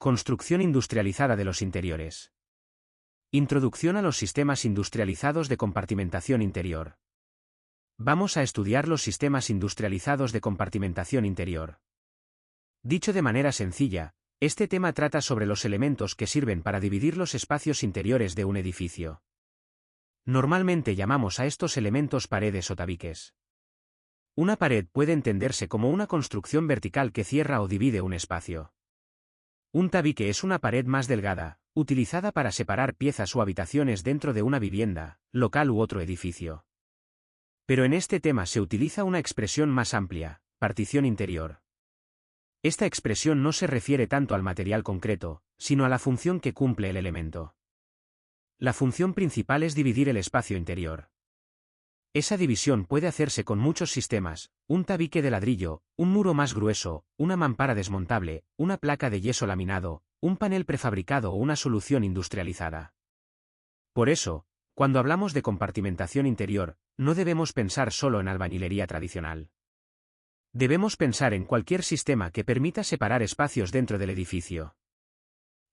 Construcción industrializada de los interiores. Introducción a los sistemas industrializados de compartimentación interior. Vamos a estudiar los sistemas industrializados de compartimentación interior. Dicho de manera sencilla, este tema trata sobre los elementos que sirven para dividir los espacios interiores de un edificio. Normalmente llamamos a estos elementos paredes o tabiques. Una pared puede entenderse como una construcción vertical que cierra o divide un espacio. Un tabique es una pared más delgada, utilizada para separar piezas o habitaciones dentro de una vivienda, local u otro edificio. Pero en este tema se utiliza una expresión más amplia, partición interior. Esta expresión no se refiere tanto al material concreto, sino a la función que cumple el elemento. La función principal es dividir el espacio interior. Esa división puede hacerse con muchos sistemas: un tabique de ladrillo, un muro más grueso, una mampara desmontable, una placa de yeso laminado, un panel prefabricado o una solución industrializada. Por eso, cuando hablamos de compartimentación interior, no debemos pensar solo en albañilería tradicional. Debemos pensar en cualquier sistema que permita separar espacios dentro del edificio.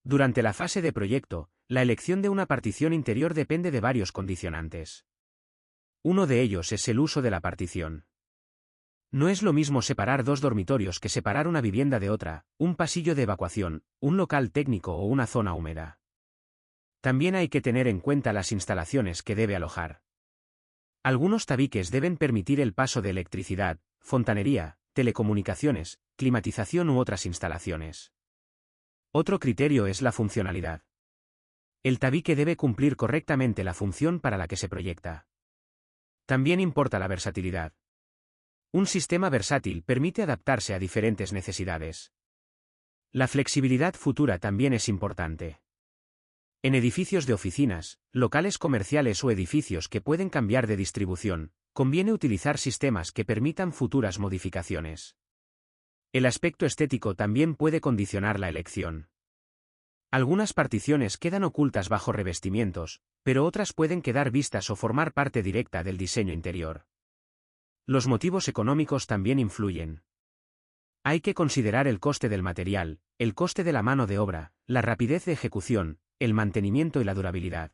Durante la fase de proyecto, la elección de una partición interior depende de varios condicionantes. Uno de ellos es el uso de la partición. No es lo mismo separar dos dormitorios que separar una vivienda de otra, un pasillo de evacuación, un local técnico o una zona húmeda. También hay que tener en cuenta las instalaciones que debe alojar. Algunos tabiques deben permitir el paso de electricidad, fontanería, telecomunicaciones, climatización u otras instalaciones. Otro criterio es la funcionalidad. El tabique debe cumplir correctamente la función para la que se proyecta. También importa la versatilidad. Un sistema versátil permite adaptarse a diferentes necesidades. La flexibilidad futura también es importante. En edificios de oficinas, locales comerciales o edificios que pueden cambiar de distribución, conviene utilizar sistemas que permitan futuras modificaciones. El aspecto estético también puede condicionar la elección. Algunas particiones quedan ocultas bajo revestimientos, pero otras pueden quedar vistas o formar parte directa del diseño interior. Los motivos económicos también influyen. Hay que considerar el coste del material, el coste de la mano de obra, la rapidez de ejecución, el mantenimiento y la durabilidad.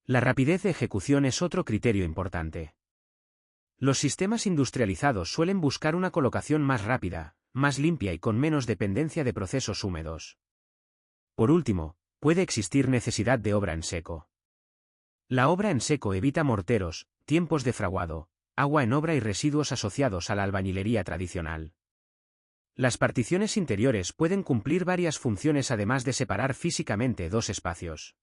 La rapidez de ejecución es otro criterio importante. Los sistemas industrializados suelen buscar una colocación más rápida, más limpia y con menos dependencia de procesos húmedos. Por último, puede existir necesidad de obra en seco. La obra en seco evita morteros, tiempos de fraguado, agua en obra y residuos asociados a la albañilería tradicional. Las particiones interiores pueden cumplir varias funciones además de separar físicamente dos espacios.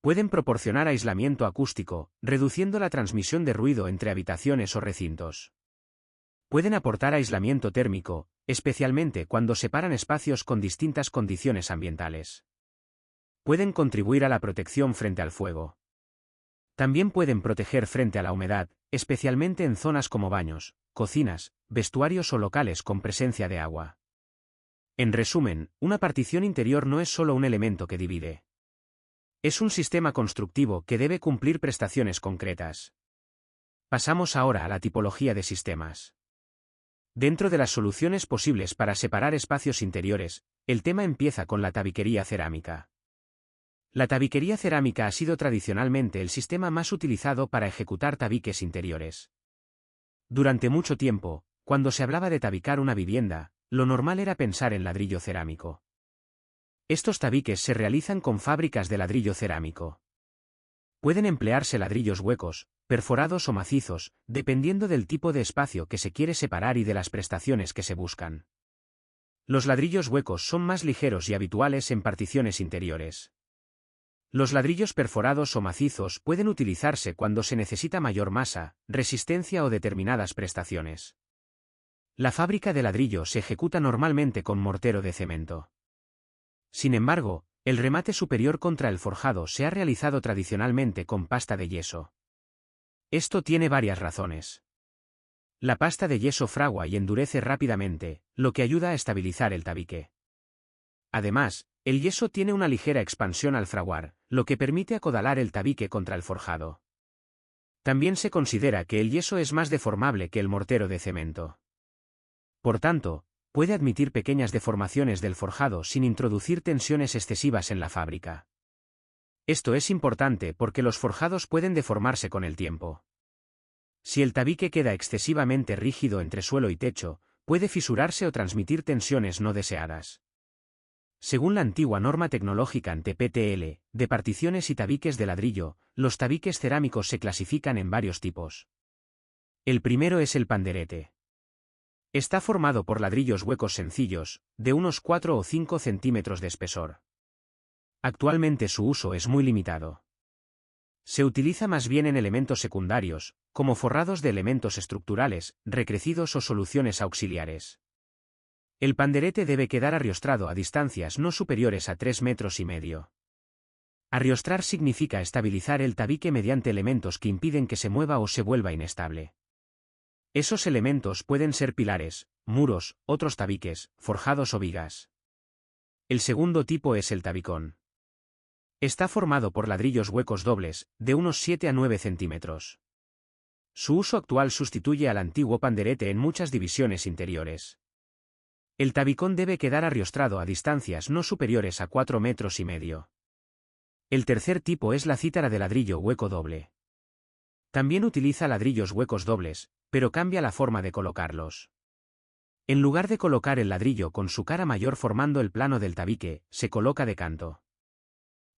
Pueden proporcionar aislamiento acústico, reduciendo la transmisión de ruido entre habitaciones o recintos. Pueden aportar aislamiento térmico, especialmente cuando separan espacios con distintas condiciones ambientales. Pueden contribuir a la protección frente al fuego. También pueden proteger frente a la humedad, especialmente en zonas como baños, cocinas, vestuarios o locales con presencia de agua. En resumen, una partición interior no es solo un elemento que divide. Es un sistema constructivo que debe cumplir prestaciones concretas. Pasamos ahora a la tipología de sistemas. Dentro de las soluciones posibles para separar espacios interiores, el tema empieza con la tabiquería cerámica. La tabiquería cerámica ha sido tradicionalmente el sistema más utilizado para ejecutar tabiques interiores. Durante mucho tiempo, cuando se hablaba de tabicar una vivienda, lo normal era pensar en ladrillo cerámico. Estos tabiques se realizan con fábricas de ladrillo cerámico. Pueden emplearse ladrillos huecos, perforados o macizos, dependiendo del tipo de espacio que se quiere separar y de las prestaciones que se buscan. Los ladrillos huecos son más ligeros y habituales en particiones interiores. Los ladrillos perforados o macizos pueden utilizarse cuando se necesita mayor masa, resistencia o determinadas prestaciones. La fábrica de ladrillo se ejecuta normalmente con mortero de cemento. Sin embargo, el remate superior contra el forjado se ha realizado tradicionalmente con pasta de yeso. Esto tiene varias razones. La pasta de yeso fragua y endurece rápidamente, lo que ayuda a estabilizar el tabique. Además, el yeso tiene una ligera expansión al fraguar, lo que permite acordalar el tabique contra el forjado. También se considera que el yeso es más deformable que el mortero de cemento. Por tanto, puede admitir pequeñas deformaciones del forjado sin introducir tensiones excesivas en la fábrica. Esto es importante porque los forjados pueden deformarse con el tiempo. Si el tabique queda excesivamente rígido entre suelo y techo, puede fisurarse o transmitir tensiones no deseadas. Según la antigua norma tecnológica ante PTL, de particiones y tabiques de ladrillo, los tabiques cerámicos se clasifican en varios tipos. El primero es el panderete. Está formado por ladrillos huecos sencillos, de unos 4 o 5 centímetros de espesor. Actualmente su uso es muy limitado. Se utiliza más bien en elementos secundarios, como forrados de elementos estructurales, recrecidos o soluciones auxiliares. El panderete debe quedar arriostrado a distancias no superiores a 3,5 metros. Arriostrar significa estabilizar el tabique mediante elementos que impiden que se mueva o se vuelva inestable. Esos elementos pueden ser pilares, muros, otros tabiques, forjados o vigas. El segundo tipo es el tabicón. Está formado por ladrillos huecos dobles, de unos 7 a 9 centímetros. Su uso actual sustituye al antiguo panderete en muchas divisiones interiores. El tabicón debe quedar arriostrado a distancias no superiores a 4,5 metros. El tercer tipo es la cítara de ladrillo hueco doble. También utiliza ladrillos huecos dobles, pero cambia la forma de colocarlos. En lugar de colocar el ladrillo con su cara mayor formando el plano del tabique, se coloca de canto.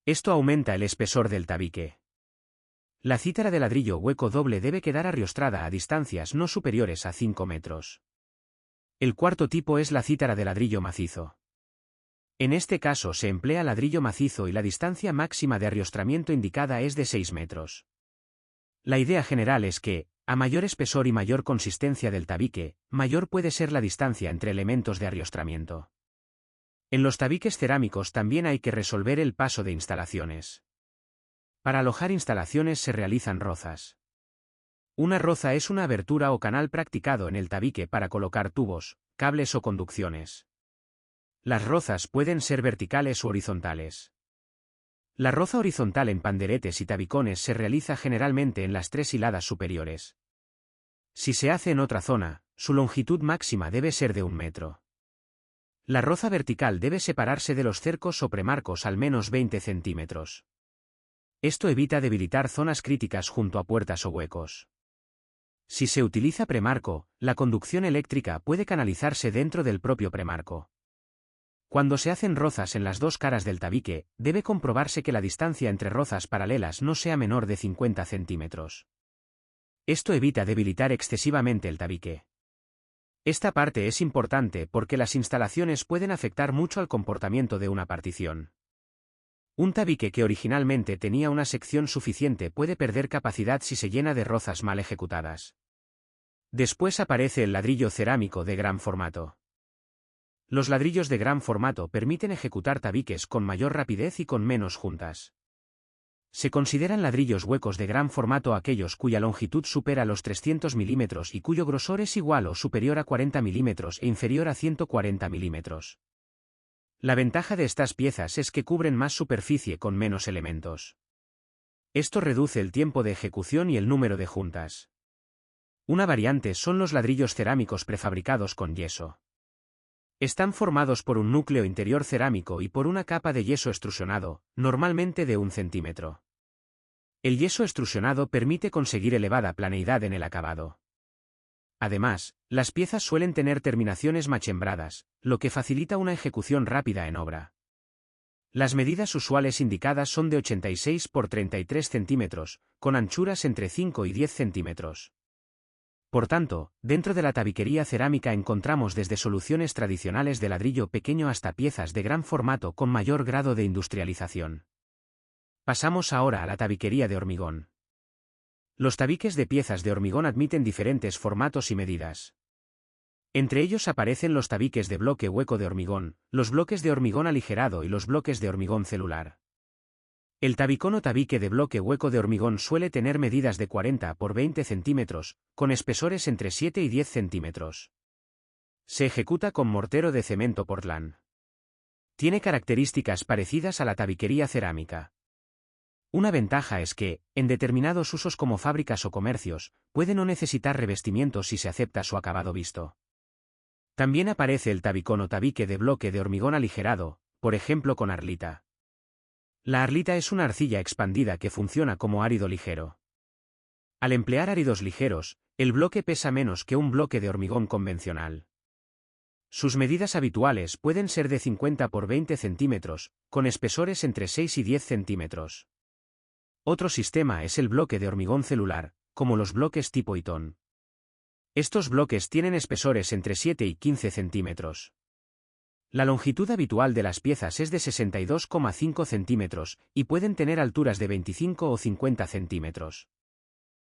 Esto aumenta el espesor del tabique. La cítara de ladrillo hueco doble debe quedar arriostrada a distancias no superiores a 5 metros. El cuarto tipo es la cítara de ladrillo macizo. En este caso se emplea ladrillo macizo y la distancia máxima de arriostramiento indicada es de 6 metros. La idea general es que, a mayor espesor y mayor consistencia del tabique, mayor puede ser la distancia entre elementos de arriostramiento. En los tabiques cerámicos también hay que resolver el paso de instalaciones. Para alojar instalaciones se realizan rozas. Una roza es una abertura o canal practicado en el tabique para colocar tubos, cables o conducciones. Las rozas pueden ser verticales u horizontales. La roza horizontal en panderetes y tabicones se realiza generalmente en las 3 hiladas superiores. Si se hace en otra zona, su longitud máxima debe ser de 1 metro. La roza vertical debe separarse de los cercos o premarcos al menos 20 centímetros. Esto evita debilitar zonas críticas junto a puertas o huecos. Si se utiliza premarco, la conducción eléctrica puede canalizarse dentro del propio premarco. Cuando se hacen rozas en las dos caras del tabique, debe comprobarse que la distancia entre rozas paralelas no sea menor de 50 centímetros. Esto evita debilitar excesivamente el tabique. Esta parte es importante porque las instalaciones pueden afectar mucho al comportamiento de una partición. Un tabique que originalmente tenía una sección suficiente puede perder capacidad si se llena de rozas mal ejecutadas. Después aparece el ladrillo cerámico de gran formato. Los ladrillos de gran formato permiten ejecutar tabiques con mayor rapidez y con menos juntas. Se consideran ladrillos huecos de gran formato aquellos cuya longitud supera los 300 milímetros y cuyo grosor es igual o superior a 40 milímetros e inferior a 140 milímetros. La ventaja de estas piezas es que cubren más superficie con menos elementos. Esto reduce el tiempo de ejecución y el número de juntas. Una variante son los ladrillos cerámicos prefabricados con yeso. Están formados por un núcleo interior cerámico y por una capa de yeso extrusionado, normalmente de 1 centímetro. El yeso extrusionado permite conseguir elevada planeidad en el acabado. Además, las piezas suelen tener terminaciones machembradas, lo que facilita una ejecución rápida en obra. Las medidas usuales indicadas son de 86 por 33 centímetros, con anchuras entre 5 y 10 centímetros. Por tanto, dentro de la tabiquería cerámica encontramos desde soluciones tradicionales de ladrillo pequeño hasta piezas de gran formato con mayor grado de industrialización. Pasamos ahora a la tabiquería de hormigón. Los tabiques de piezas de hormigón admiten diferentes formatos y medidas. Entre ellos aparecen los tabiques de bloque hueco de hormigón, los bloques de hormigón aligerado y los bloques de hormigón celular. El tabicón o tabique de bloque hueco de hormigón suele tener medidas de 40 por 20 centímetros, con espesores entre 7 y 10 centímetros. Se ejecuta con mortero de cemento Portland. Tiene características parecidas a la tabiquería cerámica. Una ventaja es que, en determinados usos como fábricas o comercios, puede no necesitar revestimiento si se acepta su acabado visto. También aparece el tabicón o tabique de bloque de hormigón aligerado, por ejemplo con arlita. La arlita es una arcilla expandida que funciona como árido ligero. Al emplear áridos ligeros, el bloque pesa menos que un bloque de hormigón convencional. Sus medidas habituales pueden ser de 50 por 20 centímetros, con espesores entre 6 y 10 centímetros. Otro sistema es el bloque de hormigón celular, como los bloques tipo Eaton. Estos bloques tienen espesores entre 7 y 15 centímetros. La longitud habitual de las piezas es de 62,5 centímetros, y pueden tener alturas de 25 o 50 centímetros.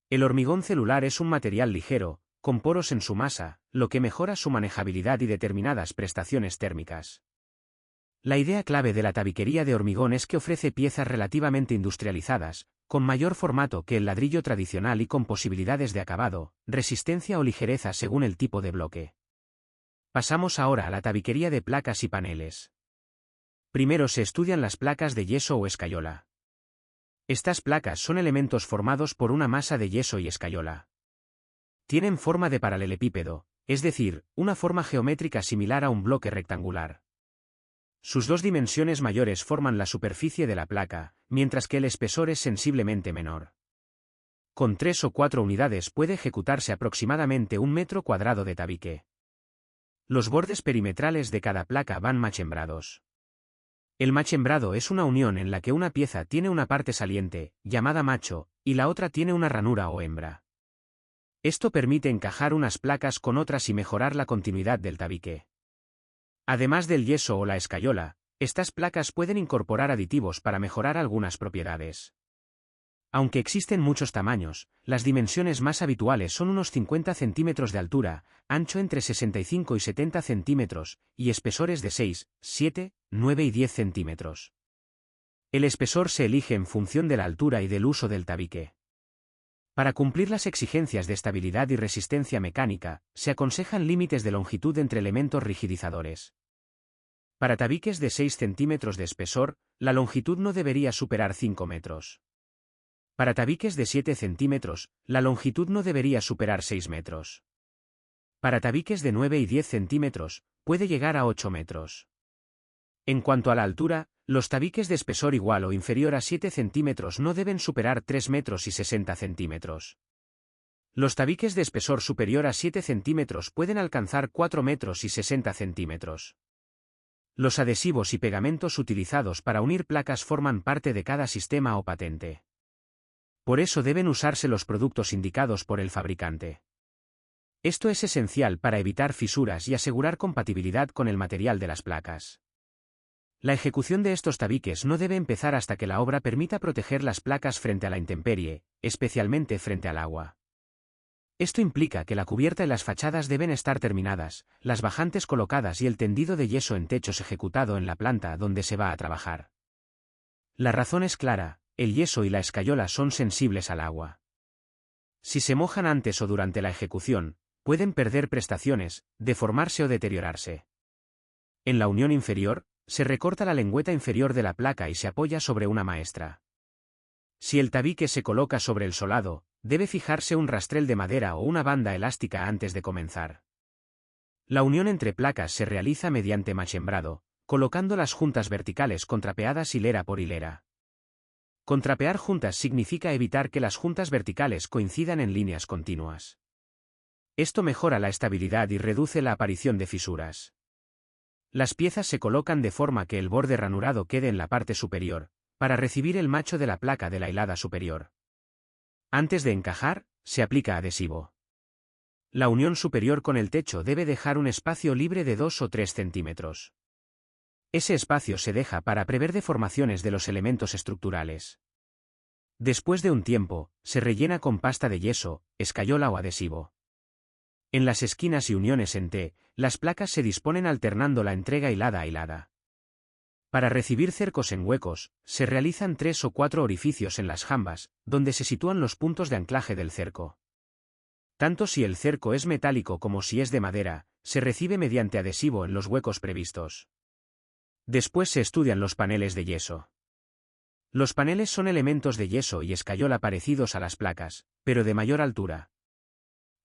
El hormigón celular es un material ligero, con poros en su masa, lo que mejora su manejabilidad y determinadas prestaciones térmicas. La idea clave de la tabiquería de hormigón es que ofrece piezas relativamente industrializadas, con mayor formato que el ladrillo tradicional y con posibilidades de acabado, resistencia o ligereza según el tipo de bloque. Pasamos ahora a la tabiquería de placas y paneles. Primero se estudian las placas de yeso o escayola. Estas placas son elementos formados por una masa de yeso y escayola. Tienen forma de paralelepípedo, es decir, una forma geométrica similar a un bloque rectangular. Sus dos dimensiones mayores forman la superficie de la placa, mientras que el espesor es sensiblemente menor. Con 3 o 4 unidades puede ejecutarse aproximadamente 1 metro cuadrado de tabique. Los bordes perimetrales de cada placa van machembrados. El machembrado es una unión en la que una pieza tiene una parte saliente, llamada macho, y la otra tiene una ranura o hembra. Esto permite encajar unas placas con otras y mejorar la continuidad del tabique. Además del yeso o la escayola, estas placas pueden incorporar aditivos para mejorar algunas propiedades. Aunque existen muchos tamaños, las dimensiones más habituales son unos 50 centímetros de altura, ancho entre 65 y 70 centímetros, y espesores de 6, 7, 9 y 10 centímetros. El espesor se elige en función de la altura y del uso del tabique. Para cumplir las exigencias de estabilidad y resistencia mecánica, se aconsejan límites de longitud entre elementos rigidizadores. Para tabiques de 6 centímetros de espesor, la longitud no debería superar 5 metros. Para tabiques de 7 centímetros, la longitud no debería superar 6 metros. Para tabiques de 9 y 10 centímetros, puede llegar a 8 metros. En cuanto a la altura, los tabiques de espesor igual o inferior a 7 centímetros no deben superar 3 metros y 60 centímetros. Los tabiques de espesor superior a 7 centímetros pueden alcanzar 4 metros y 60 centímetros. Los adhesivos y pegamentos utilizados para unir placas forman parte de cada sistema o patente. Por eso deben usarse los productos indicados por el fabricante. Esto es esencial para evitar fisuras y asegurar compatibilidad con el material de las placas. La ejecución de estos tabiques no debe empezar hasta que la obra permita proteger las placas frente a la intemperie, especialmente frente al agua. Esto implica que la cubierta y las fachadas deben estar terminadas, las bajantes colocadas y el tendido de yeso en techos ejecutado en la planta donde se va a trabajar. La razón es clara, el yeso y la escayola son sensibles al agua. Si se mojan antes o durante la ejecución, pueden perder prestaciones, deformarse o deteriorarse. En la unión inferior, se recorta la lengüeta inferior de la placa y se apoya sobre una maestra. Si el tabique se coloca sobre el solado, debe fijarse un rastrel de madera o una banda elástica antes de comenzar. La unión entre placas se realiza mediante machembrado, colocando las juntas verticales contrapeadas hilera por hilera. Contrapear juntas significa evitar que las juntas verticales coincidan en líneas continuas. Esto mejora la estabilidad y reduce la aparición de fisuras. Las piezas se colocan de forma que el borde ranurado quede en la parte superior, para recibir el macho de la placa de la hilada superior. Antes de encajar, se aplica adhesivo. La unión superior con el techo debe dejar un espacio libre de 2 o 3 centímetros. Ese espacio se deja para prever deformaciones de los elementos estructurales. Después de un tiempo, se rellena con pasta de yeso, escayola o adhesivo. En las esquinas y uniones en T, las placas se disponen alternando la entrega hilada a hilada. Para recibir cercos en huecos, se realizan 3 o 4 orificios en las jambas, donde se sitúan los puntos de anclaje del cerco. Tanto si el cerco es metálico como si es de madera, se recibe mediante adhesivo en los huecos previstos. Después se estudian los paneles de yeso. Los paneles son elementos de yeso y escayola parecidos a las placas, pero de mayor altura.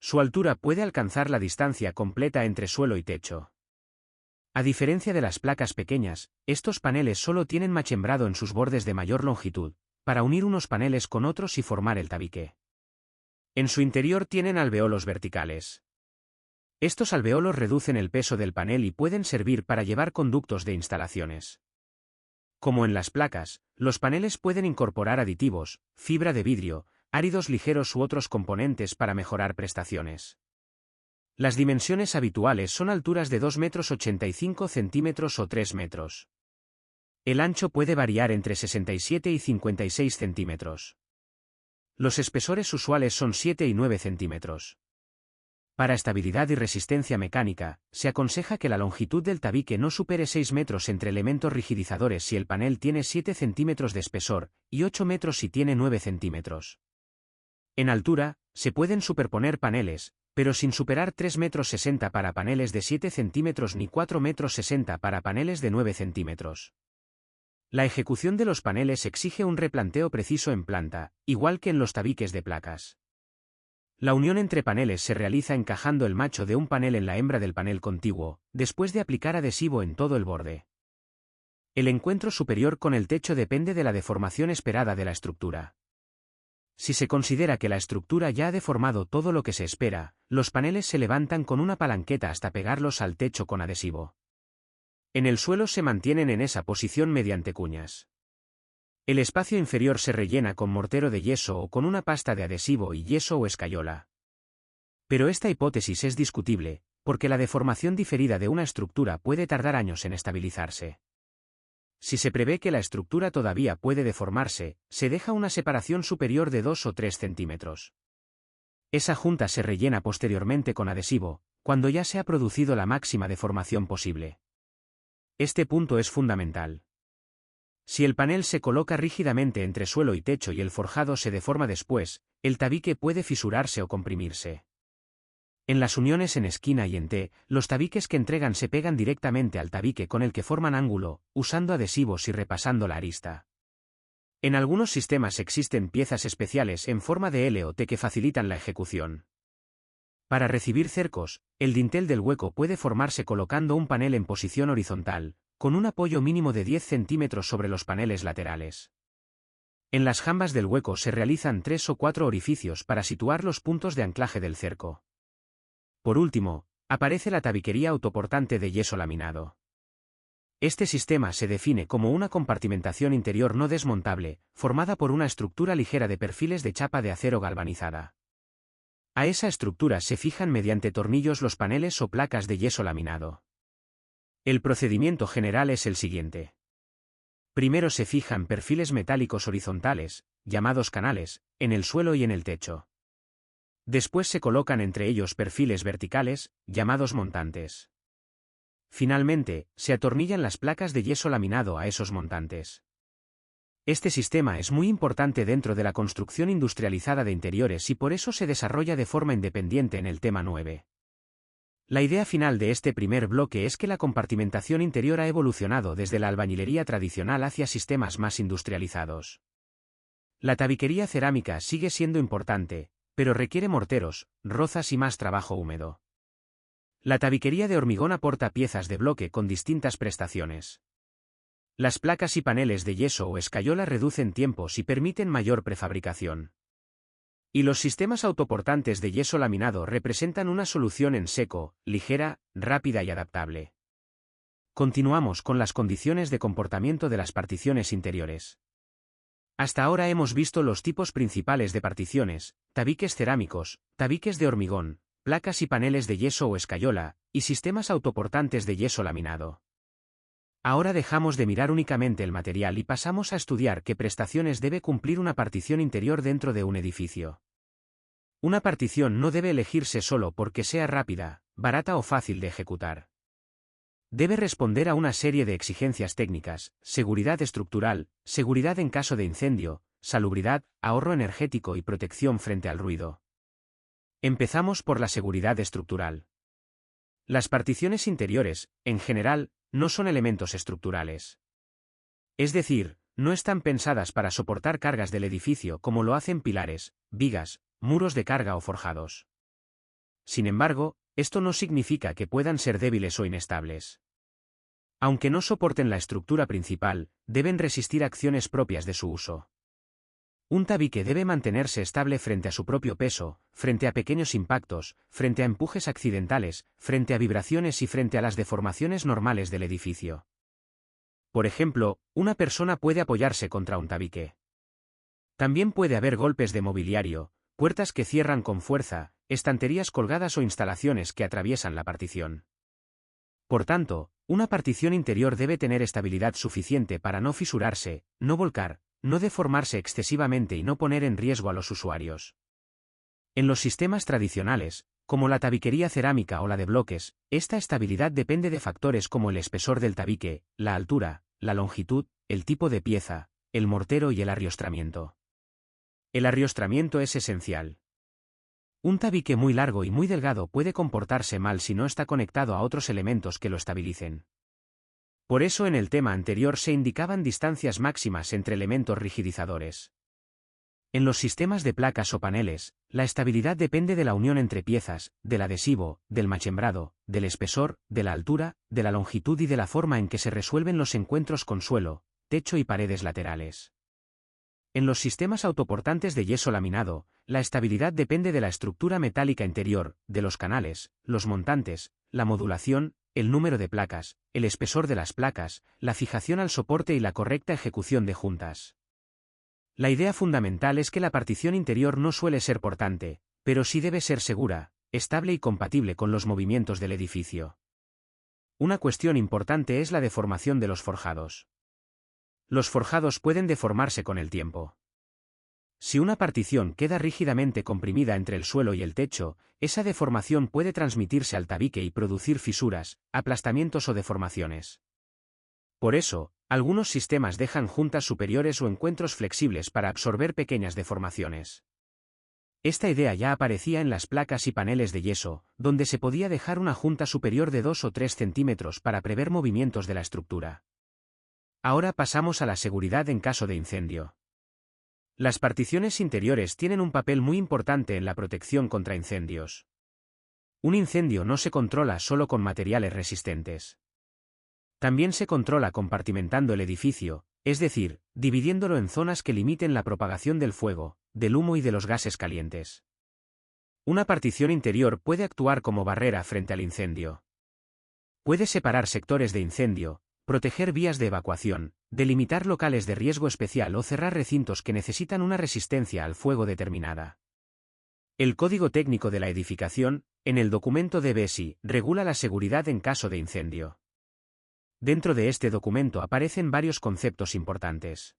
Su altura puede alcanzar la distancia completa entre suelo y techo. A diferencia de las placas pequeñas, estos paneles solo tienen machembrado en sus bordes de mayor longitud, para unir unos paneles con otros y formar el tabique. En su interior tienen alveolos verticales. Estos alveolos reducen el peso del panel y pueden servir para llevar conductos de instalaciones. Como en las placas, los paneles pueden incorporar aditivos, fibra de vidrio, áridos ligeros u otros componentes para mejorar prestaciones. Las dimensiones habituales son alturas de 2,85 m o 3 metros. El ancho puede variar entre 67 y 56 centímetros. Los espesores usuales son 7 y 9 centímetros. Para estabilidad y resistencia mecánica, se aconseja que la longitud del tabique no supere 6 metros entre elementos rigidizadores si el panel tiene 7 centímetros de espesor, y 8 metros si tiene 9 centímetros. En altura, se pueden superponer paneles, pero sin superar 3,60 m para paneles de 7 centímetros ni 4,60 m para paneles de 9 centímetros. La ejecución de los paneles exige un replanteo preciso en planta, igual que en los tabiques de placas. La unión entre paneles se realiza encajando el macho de un panel en la hembra del panel contiguo, después de aplicar adhesivo en todo el borde. El encuentro superior con el techo depende de la deformación esperada de la estructura. Si se considera que la estructura ya ha deformado todo lo que se espera, los paneles se levantan con una palanqueta hasta pegarlos al techo con adhesivo. En el suelo se mantienen en esa posición mediante cuñas. El espacio inferior se rellena con mortero de yeso o con una pasta de adhesivo y yeso o escayola. Pero esta hipótesis es discutible, porque la deformación diferida de una estructura puede tardar años en estabilizarse. Si se prevé que la estructura todavía puede deformarse, se deja una separación superior de 2 o 3 centímetros. Esa junta se rellena posteriormente con adhesivo, cuando ya se ha producido la máxima deformación posible. Este punto es fundamental. Si el panel se coloca rígidamente entre suelo y techo y el forjado se deforma después, el tabique puede fisurarse o comprimirse. En las uniones en esquina y en T, los tabiques que entregan se pegan directamente al tabique con el que forman ángulo, usando adhesivos y repasando la arista. En algunos sistemas existen piezas especiales en forma de L o T que facilitan la ejecución. Para recibir cercos, el dintel del hueco puede formarse colocando un panel en posición horizontal, con un apoyo mínimo de 10 centímetros sobre los paneles laterales. En las jambas del hueco se realizan 3 o 4 orificios para situar los puntos de anclaje del cerco. Por último, aparece la tabiquería autoportante de yeso laminado. Este sistema se define como una compartimentación interior no desmontable, formada por una estructura ligera de perfiles de chapa de acero galvanizada. A esa estructura se fijan mediante tornillos los paneles o placas de yeso laminado. El procedimiento general es el siguiente. Primero se fijan perfiles metálicos horizontales, llamados canales, en el suelo y en el techo. Después se colocan entre ellos perfiles verticales, llamados montantes. Finalmente, se atornillan las placas de yeso laminado a esos montantes. Este sistema es muy importante dentro de la construcción industrializada de interiores y por eso se desarrolla de forma independiente en el tema 9. La idea final de este primer bloque es que la compartimentación interior ha evolucionado desde la albañilería tradicional hacia sistemas más industrializados. La tabiquería cerámica sigue siendo importante, pero requiere morteros, rozas y más trabajo húmedo. La tabiquería de hormigón aporta piezas de bloque con distintas prestaciones. Las placas y paneles de yeso o escayola reducen tiempos y permiten mayor prefabricación. Y los sistemas autoportantes de yeso laminado representan una solución en seco, ligera, rápida y adaptable. Continuamos con las condiciones de comportamiento de las particiones interiores. Hasta ahora hemos visto los tipos principales de particiones: tabiques cerámicos, tabiques de hormigón, placas y paneles de yeso o escayola, y sistemas autoportantes de yeso laminado. Ahora dejamos de mirar únicamente el material y pasamos a estudiar qué prestaciones debe cumplir una partición interior dentro de un edificio. Una partición no debe elegirse solo porque sea rápida, barata o fácil de ejecutar. Debe responder a una serie de exigencias técnicas: seguridad estructural, seguridad en caso de incendio, salubridad, ahorro energético y protección frente al ruido. Empezamos por la seguridad estructural. Las particiones interiores, en general, no son elementos estructurales. Es decir, no están pensadas para soportar cargas del edificio como lo hacen pilares, vigas, muros de carga o forjados. Sin embargo, esto no significa que puedan ser débiles o inestables. Aunque no soporten la estructura principal, deben resistir acciones propias de su uso. Un tabique debe mantenerse estable frente a su propio peso, frente a pequeños impactos, frente a empujes accidentales, frente a vibraciones y frente a las deformaciones normales del edificio. Por ejemplo, una persona puede apoyarse contra un tabique. También puede haber golpes de mobiliario, puertas que cierran con fuerza, estanterías colgadas o instalaciones que atraviesan la partición. Por tanto, una partición interior debe tener estabilidad suficiente para no fisurarse, no volcar, no deformarse excesivamente y no poner en riesgo a los usuarios. En los sistemas tradicionales, como la tabiquería cerámica o la de bloques, esta estabilidad depende de factores como el espesor del tabique, la altura, la longitud, el tipo de pieza, el mortero y el arriostramiento. El arriostramiento es esencial. Un tabique muy largo y muy delgado puede comportarse mal si no está conectado a otros elementos que lo estabilicen. Por eso en el tema anterior se indicaban distancias máximas entre elementos rigidizadores. En los sistemas de placas o paneles, la estabilidad depende de la unión entre piezas, del adhesivo, del machembrado, del espesor, de la altura, de la longitud y de la forma en que se resuelven los encuentros con suelo, techo y paredes laterales. En los sistemas autoportantes de yeso laminado, la estabilidad depende de la estructura metálica interior, de los canales, los montantes, la modulación, el número de placas, el espesor de las placas, la fijación al soporte y la correcta ejecución de juntas. La idea fundamental es que la partición interior no suele ser portante, pero sí debe ser segura, estable y compatible con los movimientos del edificio. Una cuestión importante es la deformación de los forjados. Los forjados pueden deformarse con el tiempo. Si una partición queda rígidamente comprimida entre el suelo y el techo, esa deformación puede transmitirse al tabique y producir fisuras, aplastamientos o deformaciones. Por eso, algunos sistemas dejan juntas superiores o encuentros flexibles para absorber pequeñas deformaciones. Esta idea ya aparecía en las placas y paneles de yeso, donde se podía dejar una junta superior de 2 o 3 centímetros para prever movimientos de la estructura. Ahora pasamos a la seguridad en caso de incendio. Las particiones interiores tienen un papel muy importante en la protección contra incendios. Un incendio no se controla solo con materiales resistentes. También se controla compartimentando el edificio, es decir, dividiéndolo en zonas que limiten la propagación del fuego, del humo y de los gases calientes. Una partición interior puede actuar como barrera frente al incendio. Puede separar sectores de incendio, proteger vías de evacuación, delimitar locales de riesgo especial o cerrar recintos que necesitan una resistencia al fuego determinada. El Código Técnico de la Edificación, en el documento de BESI, regula la seguridad en caso de incendio. Dentro de este documento aparecen varios conceptos importantes.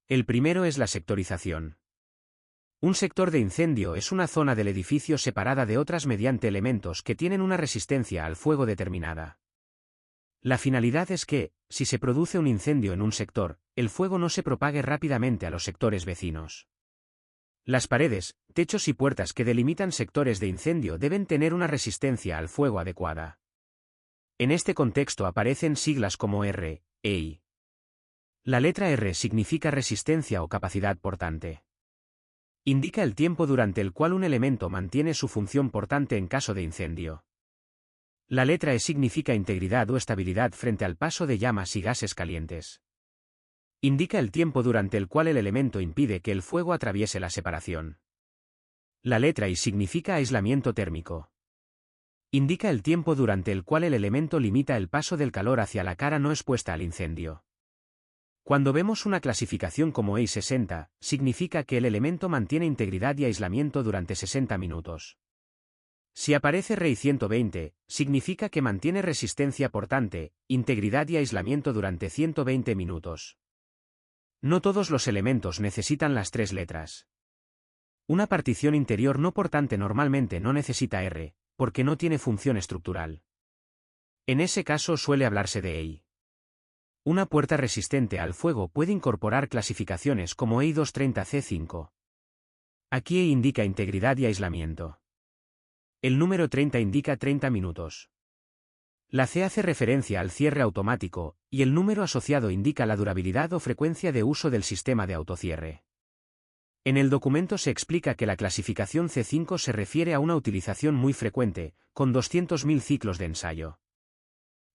El primero es la sectorización. Un sector de incendio es una zona del edificio separada de otras mediante elementos que tienen una resistencia al fuego determinada. La finalidad es que, si se produce un incendio en un sector, el fuego no se propague rápidamente a los sectores vecinos. Las paredes, techos y puertas que delimitan sectores de incendio deben tener una resistencia al fuego adecuada. En este contexto aparecen siglas como R, E y I. La letra R significa resistencia o capacidad portante. Indica el tiempo durante el cual un elemento mantiene su función portante en caso de incendio. La letra E significa integridad o estabilidad frente al paso de llamas y gases calientes. Indica el tiempo durante el cual el elemento impide que el fuego atraviese la separación. La letra I significa aislamiento térmico. Indica el tiempo durante el cual el elemento limita el paso del calor hacia la cara no expuesta al incendio. Cuando vemos una clasificación como EI 60, significa que el elemento mantiene integridad y aislamiento durante 60 minutos. Si aparece REI 120, significa que mantiene resistencia portante, integridad y aislamiento durante 120 minutos. No todos los elementos necesitan las tres letras. Una partición interior no portante normalmente no necesita R, porque no tiene función estructural. En ese caso suele hablarse de EI. Una puerta resistente al fuego puede incorporar clasificaciones como EI 230C5. Aquí EI indica integridad y aislamiento. El número 30 indica 30 minutos. La C hace referencia al cierre automático, y el número asociado indica la durabilidad o frecuencia de uso del sistema de autocierre. En el documento se explica que la clasificación C5 se refiere a una utilización muy frecuente, con 200.000 ciclos de ensayo.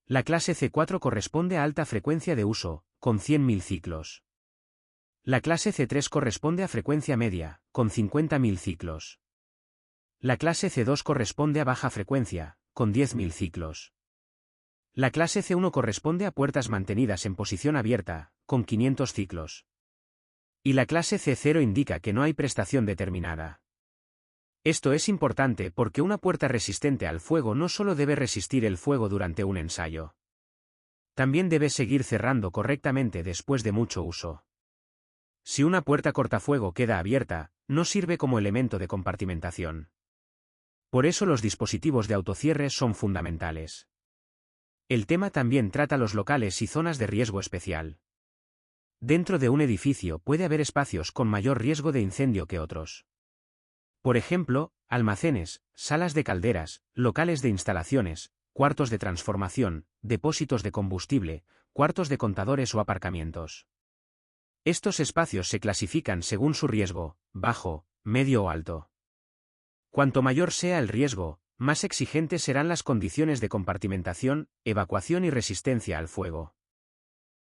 La clase C4 corresponde a alta frecuencia de uso, con 100.000 ciclos. La clase C3 corresponde a frecuencia media, con 50.000 ciclos. La clase C2 corresponde a baja frecuencia, con 10.000 ciclos. La clase C1 corresponde a puertas mantenidas en posición abierta, con 500 ciclos. Y la clase C0 indica que no hay prestación determinada. Esto es importante porque una puerta resistente al fuego no solo debe resistir el fuego durante un ensayo. También debe seguir cerrando correctamente después de mucho uso. Si una puerta cortafuego queda abierta, no sirve como elemento de compartimentación. Por eso los dispositivos de autocierre son fundamentales. El tema también trata los locales y zonas de riesgo especial. Dentro de un edificio puede haber espacios con mayor riesgo de incendio que otros. Por ejemplo, almacenes, salas de calderas, locales de instalaciones, cuartos de transformación, depósitos de combustible, cuartos de contadores o aparcamientos. Estos espacios se clasifican según su riesgo, bajo, medio o alto. Cuanto mayor sea el riesgo, más exigentes serán las condiciones de compartimentación, evacuación y resistencia al fuego.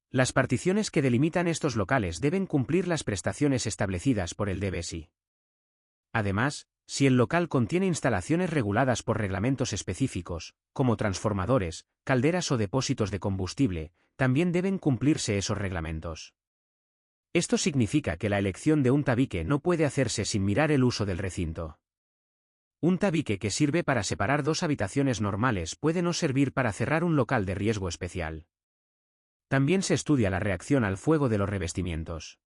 Las particiones que delimitan estos locales deben cumplir las prestaciones establecidas por el DBSI. Además, si el local contiene instalaciones reguladas por reglamentos específicos, como transformadores, calderas o depósitos de combustible, también deben cumplirse esos reglamentos. Esto significa que la elección de un tabique no puede hacerse sin mirar el uso del recinto. Un tabique que sirve para separar dos habitaciones normales puede no servir para cerrar un local de riesgo especial. También se estudia la reacción al fuego de los revestimientos.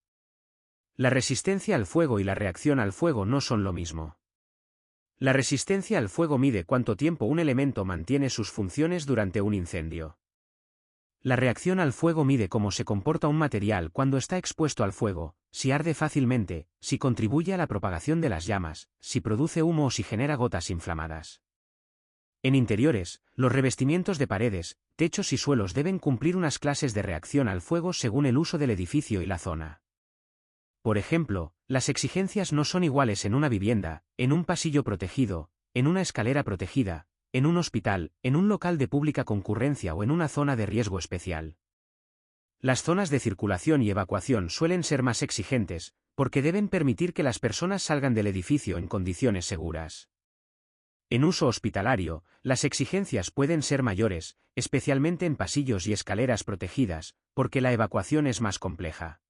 La resistencia al fuego y la reacción al fuego no son lo mismo. La resistencia al fuego mide cuánto tiempo un elemento mantiene sus funciones durante un incendio. La reacción al fuego mide cómo se comporta un material cuando está expuesto al fuego, si arde fácilmente, si contribuye a la propagación de las llamas, si produce humo o si genera gotas inflamadas. En interiores, los revestimientos de paredes, techos y suelos deben cumplir unas clases de reacción al fuego según el uso del edificio y la zona. Por ejemplo, las exigencias no son iguales en una vivienda, en un pasillo protegido, en una escalera protegida, en un hospital, en un local de pública concurrencia o en una zona de riesgo especial. Las zonas de circulación y evacuación suelen ser más exigentes, porque deben permitir que las personas salgan del edificio en condiciones seguras. En uso hospitalario, las exigencias pueden ser mayores, especialmente en pasillos y escaleras protegidas, porque la evacuación es más compleja.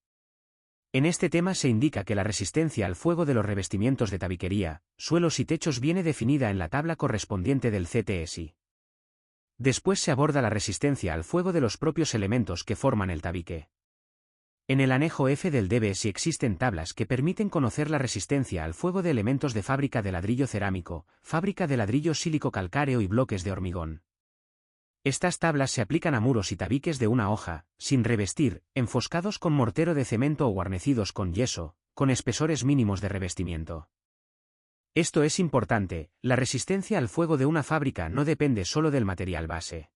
En este tema se indica que la resistencia al fuego de los revestimientos de tabiquería, suelos y techos viene definida en la tabla correspondiente del CTSI. Después se aborda la resistencia al fuego de los propios elementos que forman el tabique. En el anejo F del DBSI existen tablas que permiten conocer la resistencia al fuego de elementos de fábrica de ladrillo cerámico, fábrica de ladrillo sílico-calcáreo y bloques de hormigón. Estas tablas se aplican a muros y tabiques de una hoja, sin revestir, enfoscados con mortero de cemento o guarnecidos con yeso, con espesores mínimos de revestimiento. Esto es importante, la resistencia al fuego de una fábrica no depende solo del material base.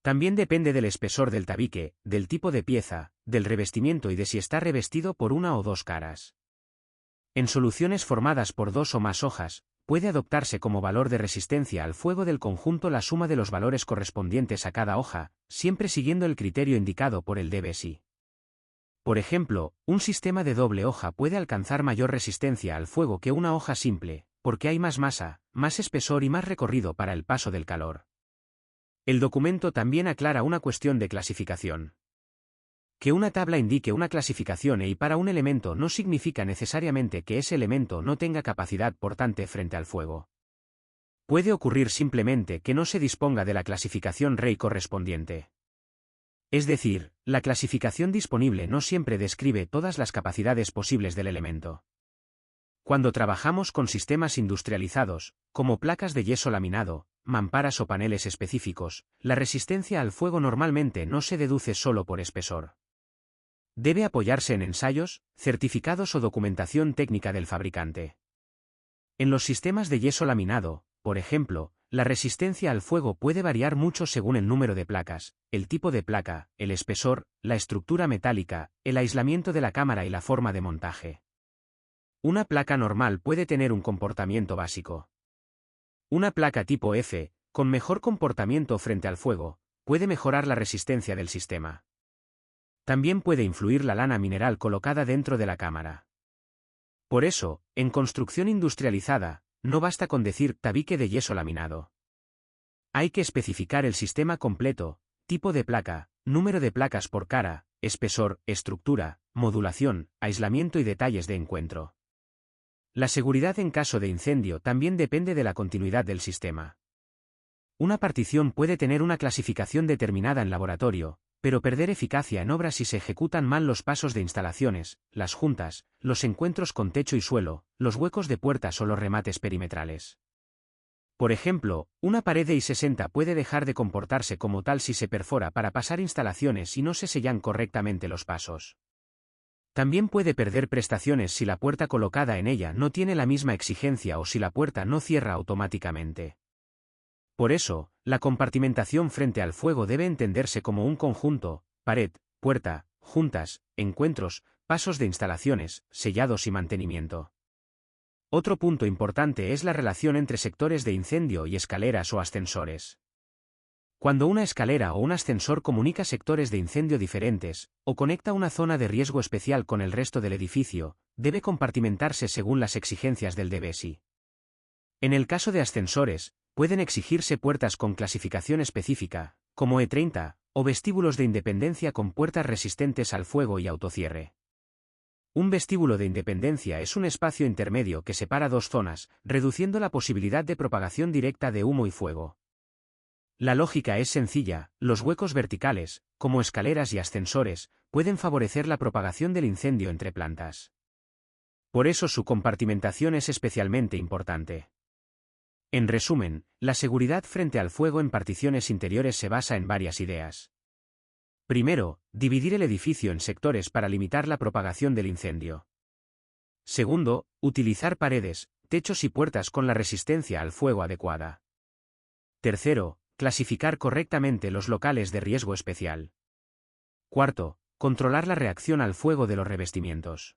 También depende del espesor del tabique, del tipo de pieza, del revestimiento y de si está revestido por una o dos caras. En soluciones formadas por dos o más hojas, puede adoptarse como valor de resistencia al fuego del conjunto la suma de los valores correspondientes a cada hoja, siempre siguiendo el criterio indicado por el DBSI. Por ejemplo, un sistema de doble hoja puede alcanzar mayor resistencia al fuego que una hoja simple, porque hay más masa, más espesor y más recorrido para el paso del calor. El documento también aclara una cuestión de clasificación. Que una tabla indique una clasificación EI para un elemento no significa necesariamente que ese elemento no tenga capacidad portante frente al fuego. Puede ocurrir simplemente que no se disponga de la clasificación REI correspondiente. Es decir, la clasificación disponible no siempre describe todas las capacidades posibles del elemento. Cuando trabajamos con sistemas industrializados, como placas de yeso laminado, mamparas o paneles específicos, la resistencia al fuego normalmente no se deduce solo por espesor. Debe apoyarse en ensayos, certificados o documentación técnica del fabricante. En los sistemas de yeso laminado, por ejemplo, la resistencia al fuego puede variar mucho según el número de placas, el tipo de placa, el espesor, la estructura metálica, el aislamiento de la cámara y la forma de montaje. Una placa normal puede tener un comportamiento básico. Una placa tipo F, con mejor comportamiento frente al fuego, puede mejorar la resistencia del sistema. También puede influir la lana mineral colocada dentro de la cámara. Por eso, en construcción industrializada, no basta con decir tabique de yeso laminado. Hay que especificar el sistema completo, tipo de placa, número de placas por cara, espesor, estructura, modulación, aislamiento y detalles de encuentro. La seguridad en caso de incendio también depende de la continuidad del sistema. Una partición puede tener una clasificación determinada en laboratorio, pero perder eficacia en obra si se ejecutan mal los pasos de instalaciones, las juntas, los encuentros con techo y suelo, los huecos de puertas o los remates perimetrales. Por ejemplo, una pared de I-60 puede dejar de comportarse como tal si se perfora para pasar instalaciones y no se sellan correctamente los pasos. También puede perder prestaciones si la puerta colocada en ella no tiene la misma exigencia o si la puerta no cierra automáticamente. Por eso, la compartimentación frente al fuego debe entenderse como un conjunto: pared, puerta, juntas, encuentros, pasos de instalaciones, sellados y mantenimiento. Otro punto importante es la relación entre sectores de incendio y escaleras o ascensores. Cuando una escalera o un ascensor comunica sectores de incendio diferentes, o conecta una zona de riesgo especial con el resto del edificio, debe compartimentarse según las exigencias del DBSI. En el caso de ascensores, pueden exigirse puertas con clasificación específica, como E30, o vestíbulos de independencia con puertas resistentes al fuego y autocierre. Un vestíbulo de independencia es un espacio intermedio que separa dos zonas, reduciendo la posibilidad de propagación directa de humo y fuego. La lógica es sencilla: los huecos verticales, como escaleras y ascensores, pueden favorecer la propagación del incendio entre plantas. Por eso su compartimentación es especialmente importante. En resumen, la seguridad frente al fuego en particiones interiores se basa en varias ideas. Primero, dividir el edificio en sectores para limitar la propagación del incendio. Segundo, utilizar paredes, techos y puertas con la resistencia al fuego adecuada. Tercero, clasificar correctamente los locales de riesgo especial. Cuarto, controlar la reacción al fuego de los revestimientos.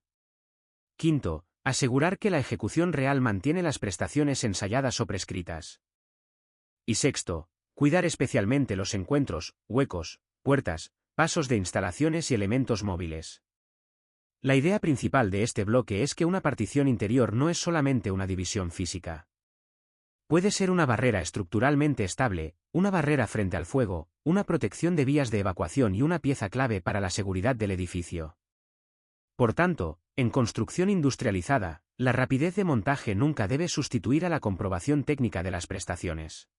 Quinto, asegurar que la ejecución real mantiene las prestaciones ensayadas o prescritas. Y sexto, cuidar especialmente los encuentros, huecos, puertas, pasos de instalaciones y elementos móviles. La idea principal de este bloque es que una partición interior no es solamente una división física. Puede ser una barrera estructuralmente estable, una barrera frente al fuego, una protección de vías de evacuación y una pieza clave para la seguridad del edificio. Por tanto, en construcción industrializada, la rapidez de montaje nunca debe sustituir a la comprobación técnica de las prestaciones.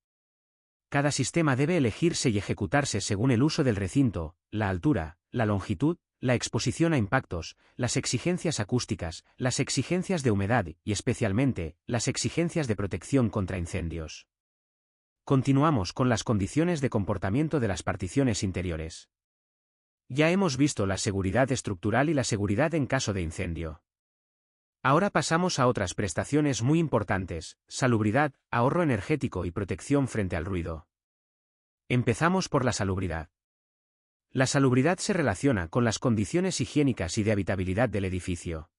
Cada sistema debe elegirse y ejecutarse según el uso del recinto, la altura, la longitud, la exposición a impactos, las exigencias acústicas, las exigencias de humedad y, especialmente, las exigencias de protección contra incendios. Continuamos con las condiciones de comportamiento de las particiones interiores. Ya hemos visto la seguridad estructural y la seguridad en caso de incendio. Ahora pasamos a otras prestaciones muy importantes: salubridad, ahorro energético y protección frente al ruido. Empezamos por la salubridad. La salubridad se relaciona con las condiciones higiénicas y de habitabilidad del edificio.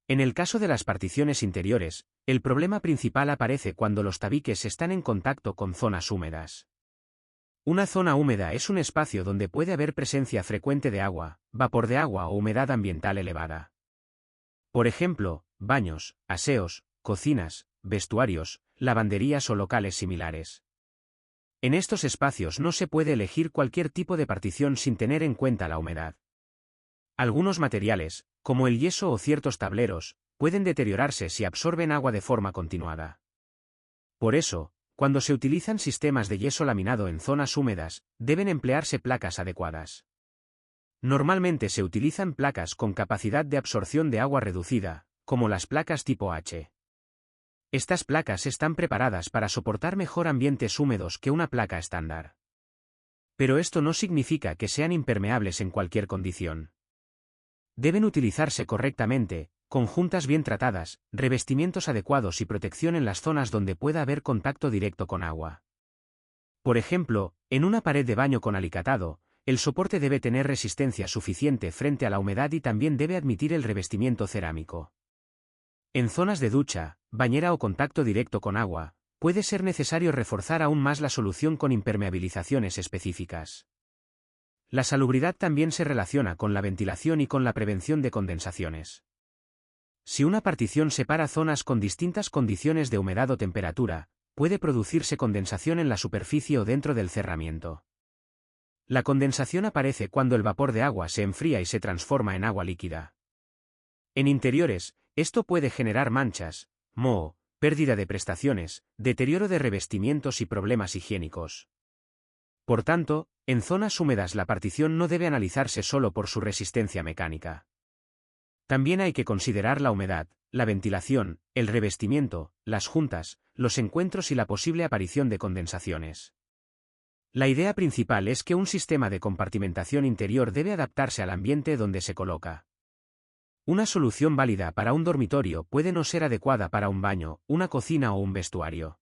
En el caso de las particiones interiores, el problema principal aparece cuando los tabiques están en contacto con zonas húmedas. Una zona húmeda es un espacio donde puede haber presencia frecuente de agua, vapor de agua o humedad ambiental elevada. Por ejemplo, baños, aseos, cocinas, vestuarios, lavanderías o locales similares. En estos espacios no se puede elegir cualquier tipo de partición sin tener en cuenta la humedad. Algunos materiales, como el yeso o ciertos tableros, pueden deteriorarse si absorben agua de forma continuada. Por eso, cuando se utilizan sistemas de yeso laminado en zonas húmedas, deben emplearse placas adecuadas. Normalmente se utilizan placas con capacidad de absorción de agua reducida, como las placas tipo H. Estas placas están preparadas para soportar mejor ambientes húmedos que una placa estándar. Pero esto no significa que sean impermeables en cualquier condición. Deben utilizarse correctamente, con juntas bien tratadas, revestimientos adecuados y protección en las zonas donde pueda haber contacto directo con agua. Por ejemplo, en una pared de baño con alicatado, el soporte debe tener resistencia suficiente frente a la humedad y también debe admitir el revestimiento cerámico. En zonas de ducha, bañera o contacto directo con agua, puede ser necesario reforzar aún más la solución con impermeabilizaciones específicas. La salubridad también se relaciona con la ventilación y con la prevención de condensaciones. Si una partición separa zonas con distintas condiciones de humedad o temperatura, puede producirse condensación en la superficie o dentro del cerramiento. La condensación aparece cuando el vapor de agua se enfría y se transforma en agua líquida. En interiores, esto puede generar manchas, moho, pérdida de prestaciones, deterioro de revestimientos y problemas higiénicos. Por tanto, en zonas húmedas la partición no debe analizarse solo por su resistencia mecánica. También hay que considerar la humedad, la ventilación, el revestimiento, las juntas, los encuentros y la posible aparición de condensaciones. La idea principal es que un sistema de compartimentación interior debe adaptarse al ambiente donde se coloca. Una solución válida para un dormitorio puede no ser adecuada para un baño, una cocina o un vestuario.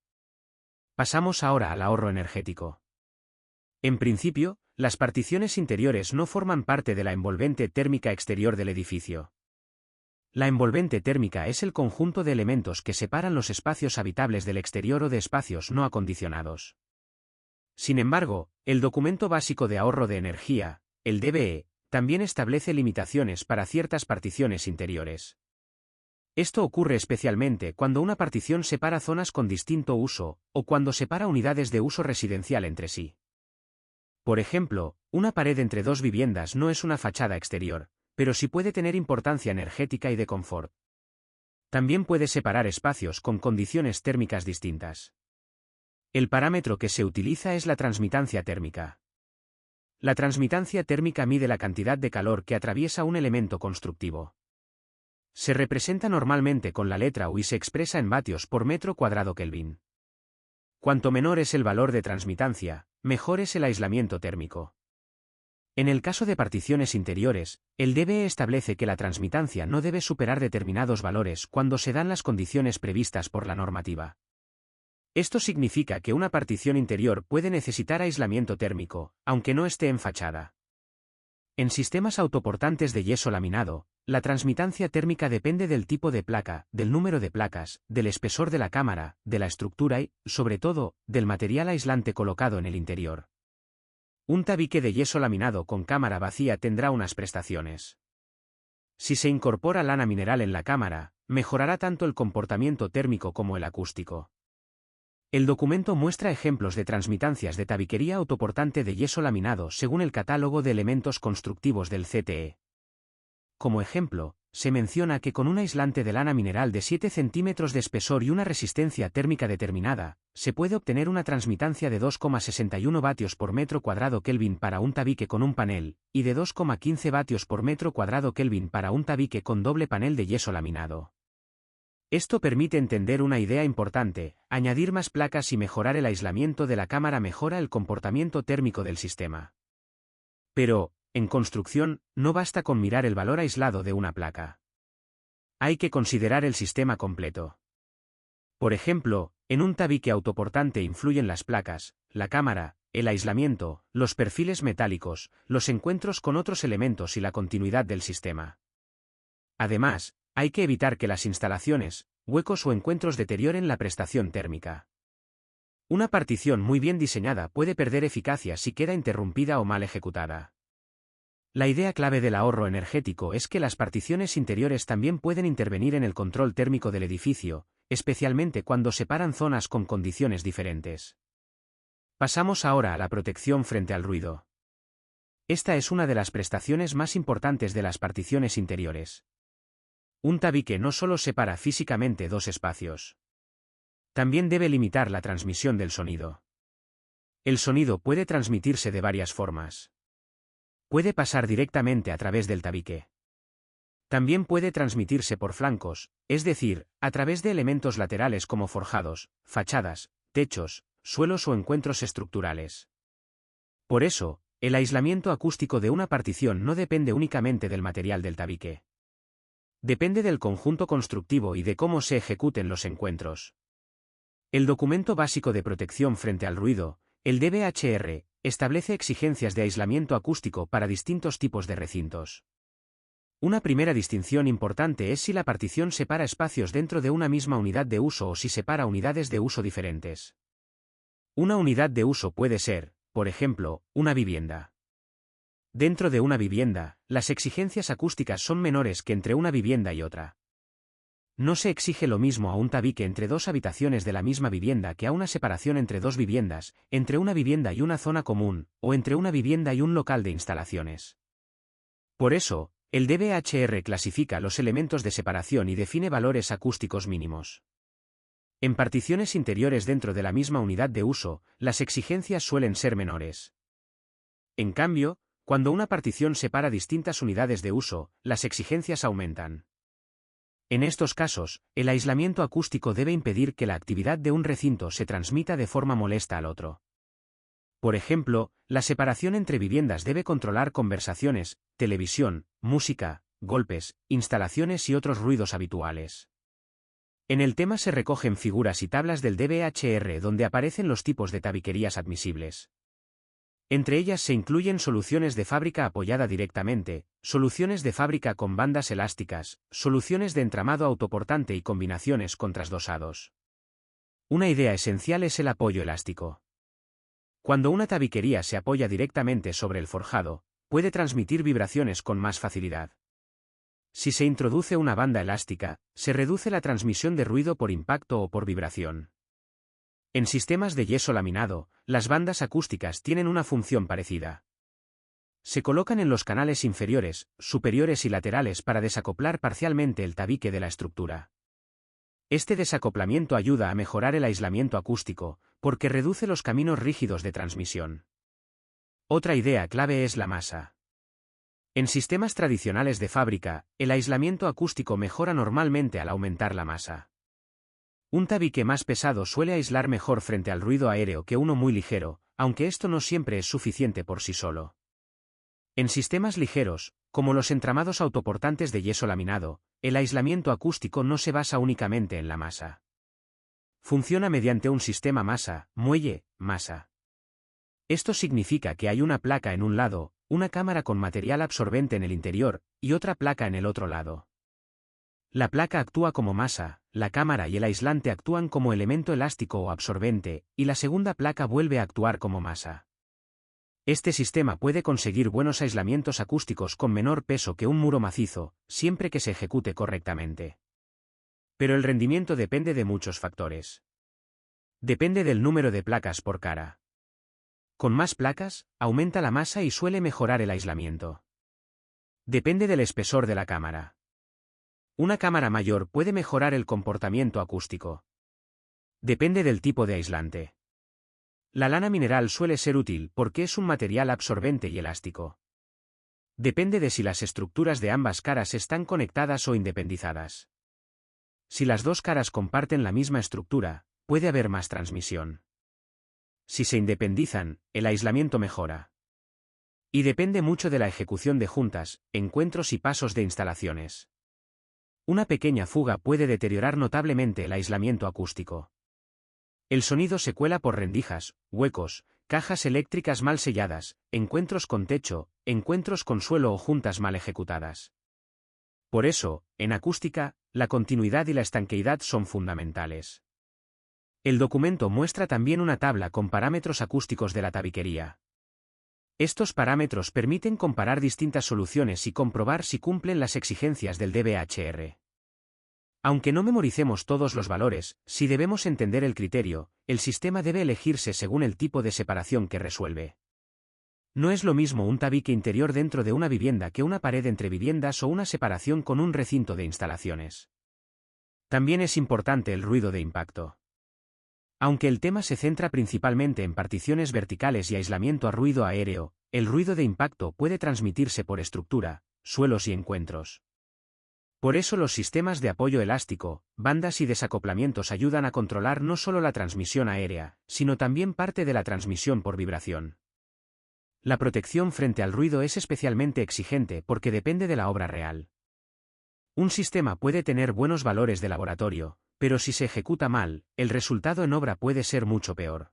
Pasamos ahora al ahorro energético. En principio, las particiones interiores no forman parte de la envolvente térmica exterior del edificio. La envolvente térmica es el conjunto de elementos que separan los espacios habitables del exterior o de espacios no acondicionados. Sin embargo, el documento básico de ahorro de energía, el DBE, también establece limitaciones para ciertas particiones interiores. Esto ocurre especialmente cuando una partición separa zonas con distinto uso, o cuando separa unidades de uso residencial entre sí. Por ejemplo, una pared entre dos viviendas no es una fachada exterior, pero sí puede tener importancia energética y de confort. También puede separar espacios con condiciones térmicas distintas. El parámetro que se utiliza es la transmitancia térmica. La transmitancia térmica mide la cantidad de calor que atraviesa un elemento constructivo. Se representa normalmente con la letra U y se expresa en vatios por metro cuadrado Kelvin. Cuanto menor es el valor de transmitancia, mejor es el aislamiento térmico. En el caso de particiones interiores, el DBE establece que la transmitancia no debe superar determinados valores cuando se dan las condiciones previstas por la normativa. Esto significa que una partición interior puede necesitar aislamiento térmico, aunque no esté en fachada. En sistemas autoportantes de yeso laminado, la transmitancia térmica depende del tipo de placa, del número de placas, del espesor de la cámara, de la estructura y, sobre todo, del material aislante colocado en el interior. Un tabique de yeso laminado con cámara vacía tendrá unas prestaciones. Si se incorpora lana mineral en la cámara, mejorará tanto el comportamiento térmico como el acústico. El documento muestra ejemplos de transmitancias de tabiquería autoportante de yeso laminado según el catálogo de elementos constructivos del CTE. Como ejemplo, se menciona que con un aislante de lana mineral de 7 centímetros de espesor y una resistencia térmica determinada, se puede obtener una transmitancia de 2,61 vatios por metro cuadrado Kelvin para un tabique con un panel, y de 2,15 vatios por metro cuadrado Kelvin para un tabique con doble panel de yeso laminado. Esto permite entender una idea importante: añadir más placas y mejorar el aislamiento de la cámara mejora el comportamiento térmico del sistema. Pero, en construcción, no basta con mirar el valor aislado de una placa. Hay que considerar el sistema completo. Por ejemplo, en un tabique autoportante influyen las placas, la cámara, el aislamiento, los perfiles metálicos, los encuentros con otros elementos y la continuidad del sistema. Además, hay que evitar que las instalaciones, huecos o encuentros deterioren la prestación térmica. Una partición muy bien diseñada puede perder eficacia si queda interrumpida o mal ejecutada. La idea clave del ahorro energético es que las particiones interiores también pueden intervenir en el control térmico del edificio, especialmente cuando separan zonas con condiciones diferentes. Pasamos ahora a la protección frente al ruido. Esta es una de las prestaciones más importantes de las particiones interiores. Un tabique no solo separa físicamente dos espacios. También debe limitar la transmisión del sonido. El sonido puede transmitirse de varias formas. Puede pasar directamente a través del tabique. También puede transmitirse por flancos, es decir, a través de elementos laterales como forjados, fachadas, techos, suelos o encuentros estructurales. Por eso, el aislamiento acústico de una partición no depende únicamente del material del tabique. Depende del conjunto constructivo y de cómo se ejecuten los encuentros. El documento básico de protección frente al ruido, el DBHR, establece exigencias de aislamiento acústico para distintos tipos de recintos. Una primera distinción importante es si la partición separa espacios dentro de una misma unidad de uso o si separa unidades de uso diferentes. Una unidad de uso puede ser, por ejemplo, una vivienda. Dentro de una vivienda, las exigencias acústicas son menores que entre una vivienda y otra. No se exige lo mismo a un tabique entre dos habitaciones de la misma vivienda que a una separación entre dos viviendas, entre una vivienda y una zona común, o entre una vivienda y un local de instalaciones. Por eso, el DBHR clasifica los elementos de separación y define valores acústicos mínimos. En particiones interiores dentro de la misma unidad de uso, las exigencias suelen ser menores. En cambio, cuando una partición separa distintas unidades de uso, las exigencias aumentan. En estos casos, el aislamiento acústico debe impedir que la actividad de un recinto se transmita de forma molesta al otro. Por ejemplo, la separación entre viviendas debe controlar conversaciones, televisión, música, golpes, instalaciones y otros ruidos habituales. En el tema se recogen figuras y tablas del DBHR donde aparecen los tipos de tabiquerías admisibles. Entre ellas se incluyen soluciones de fábrica apoyada directamente, soluciones de fábrica con bandas elásticas, soluciones de entramado autoportante y combinaciones con trasdosados. Una idea esencial es el apoyo elástico. Cuando una tabiquería se apoya directamente sobre el forjado, puede transmitir vibraciones con más facilidad. Si se introduce una banda elástica, se reduce la transmisión de ruido por impacto o por vibración. En sistemas de yeso laminado, las bandas acústicas tienen una función parecida. Se colocan en los canales inferiores, superiores y laterales para desacoplar parcialmente el tabique de la estructura. Este desacoplamiento ayuda a mejorar el aislamiento acústico, porque reduce los caminos rígidos de transmisión. Otra idea clave es la masa. En sistemas tradicionales de fábrica, el aislamiento acústico mejora normalmente al aumentar la masa. Un tabique más pesado suele aislar mejor frente al ruido aéreo que uno muy ligero, aunque esto no siempre es suficiente por sí solo. En sistemas ligeros, como los entramados autoportantes de yeso laminado, el aislamiento acústico no se basa únicamente en la masa. Funciona mediante un sistema masa. Esto significa que hay una placa en un lado, una cámara con material absorbente en el interior, y otra placa en el otro lado. La placa actúa como masa, la cámara y el aislante actúan como elemento elástico o absorbente, y la segunda placa vuelve a actuar como masa. Este sistema puede conseguir buenos aislamientos acústicos con menor peso que un muro macizo, siempre que se ejecute correctamente. Pero el rendimiento depende de muchos factores. Depende del número de placas por cara. Con más placas, aumenta la masa y suele mejorar el aislamiento. Depende del espesor de la cámara. Una cámara mayor puede mejorar el comportamiento acústico. Depende del tipo de aislante. La lana mineral suele ser útil porque es un material absorbente y elástico. Depende de si las estructuras de ambas caras están conectadas o independizadas. Si las dos caras comparten la misma estructura, puede haber más transmisión. Si se independizan, el aislamiento mejora. Y depende mucho de la ejecución de juntas, encuentros y pasos de instalaciones. Una pequeña fuga puede deteriorar notablemente el aislamiento acústico. El sonido se cuela por rendijas, huecos, cajas eléctricas mal selladas, encuentros con techo, encuentros con suelo o juntas mal ejecutadas. Por eso, en acústica, la continuidad y la estanqueidad son fundamentales. El documento muestra también una tabla con parámetros acústicos de la tabiquería. Estos parámetros permiten comparar distintas soluciones y comprobar si cumplen las exigencias del DBHR. Aunque no memoricemos todos los valores, si debemos entender el criterio, el sistema debe elegirse según el tipo de separación que resuelve. No es lo mismo un tabique interior dentro de una vivienda que una pared entre viviendas o una separación con un recinto de instalaciones. También es importante el ruido de impacto. Aunque el tema se centra principalmente en particiones verticales y aislamiento a ruido aéreo, el ruido de impacto puede transmitirse por estructura, suelos y encuentros. Por eso los sistemas de apoyo elástico, bandas y desacoplamientos ayudan a controlar no solo la transmisión aérea, sino también parte de la transmisión por vibración. La protección frente al ruido es especialmente exigente porque depende de la obra real. Un sistema puede tener buenos valores de laboratorio, pero si se ejecuta mal, el resultado en obra puede ser mucho peor.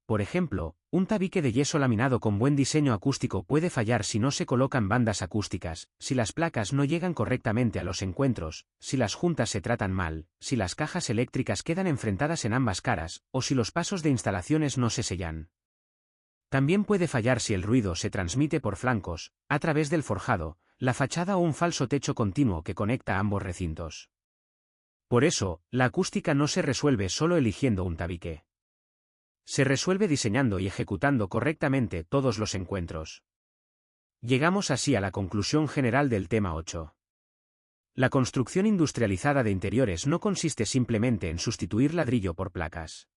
Por ejemplo, un tabique de yeso laminado con buen diseño acústico puede fallar si no se colocan bandas acústicas, si las placas no llegan correctamente a los encuentros, si las juntas se tratan mal, si las cajas eléctricas quedan enfrentadas en ambas caras, o si los pasos de instalaciones no se sellan. También puede fallar si el ruido se transmite por flancos, a través del forjado, la fachada o un falso techo continuo que conecta ambos recintos. Por eso, la acústica no se resuelve solo eligiendo un tabique. Se resuelve diseñando y ejecutando correctamente todos los encuentros. Llegamos así a la conclusión general del tema 8. La construcción industrializada de interiores no consiste simplemente en sustituir ladrillo por placas.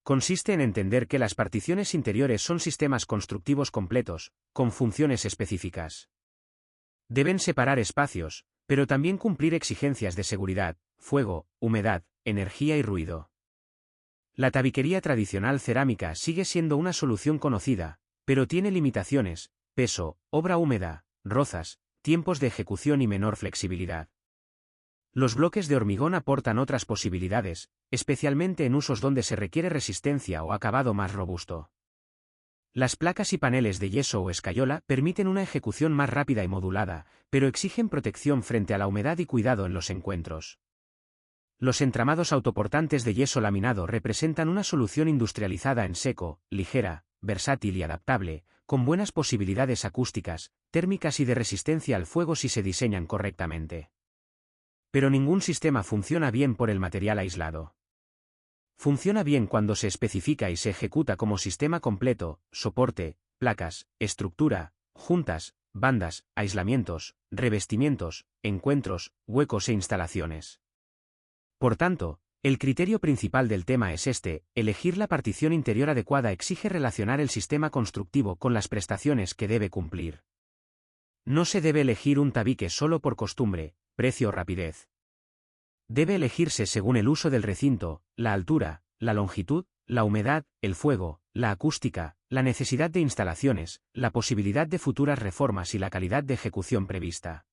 Consiste en entender que las particiones interiores son sistemas constructivos completos, con funciones específicas. Deben separar espacios, pero también cumplir exigencias de seguridad, fuego, humedad, energía y ruido. La tabiquería tradicional cerámica sigue siendo una solución conocida, pero tiene limitaciones: peso, obra húmeda, rozas, tiempos de ejecución y menor flexibilidad. Los bloques de hormigón aportan otras posibilidades, especialmente en usos donde se requiere resistencia o acabado más robusto. Las placas y paneles de yeso o escayola permiten una ejecución más rápida y modulada, pero exigen protección frente a la humedad y cuidado en los encuentros. Los entramados autoportantes de yeso laminado representan una solución industrializada en seco, ligera, versátil y adaptable, con buenas posibilidades acústicas, térmicas y de resistencia al fuego si se diseñan correctamente. Pero ningún sistema funciona bien por el material aislado. Funciona bien cuando se especifica y se ejecuta como sistema completo: soporte, placas, estructura, juntas, bandas, aislamientos, revestimientos, encuentros, huecos e instalaciones. Por tanto, el criterio principal del tema es este: elegir la partición interior adecuada exige relacionar el sistema constructivo con las prestaciones que debe cumplir. No se debe elegir un tabique solo por costumbre, precio o rapidez. Debe elegirse según el uso del recinto, la altura, la longitud, la humedad, el fuego, la acústica, la necesidad de instalaciones, la posibilidad de futuras reformas y la calidad de ejecución prevista.